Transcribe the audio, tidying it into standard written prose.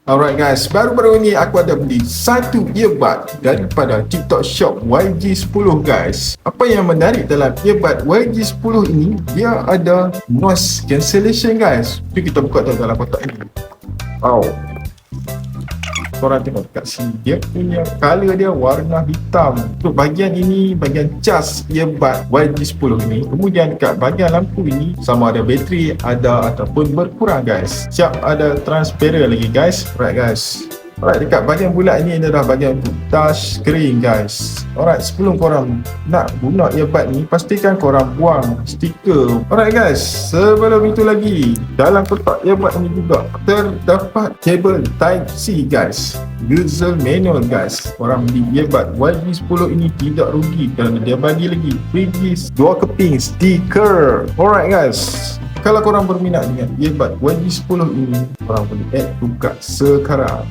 Alright guys, baru-baru ni aku ada beli satu earbud daripada TikTok Shop YG10 guys. Apa yang menarik dalam earbud YG10 ini, dia ada noise cancellation guys. Jadi kita buka dalam kotak ni. Wow, korang tengok kat sini, dia punya color dia warna hitam. Untuk bahagian ini, bahagian cas earbud YG10 ni. Kemudian kat bahagian lampu ini, sama ada bateri ada ataupun berkurang guys. Siap ada transparent lagi guys. Alright guys, alright, dekat bahagian bulat ini adalah bahagian untuk touch screen guys. Alright, sebelum korang nak guna earbud ni, pastikan korang buang stiker. Alright guys, sebelum itu lagi, dalam kotak earbud ni juga terdapat kabel type C guys, user manual guys. Korang beli earbud YG10 ini tidak rugi kerana dia bagi lagi freebies 2 keping stiker. Alright guys, kalau korang berminat dengan earbud YG10 ini, korang boleh add buka sekarang.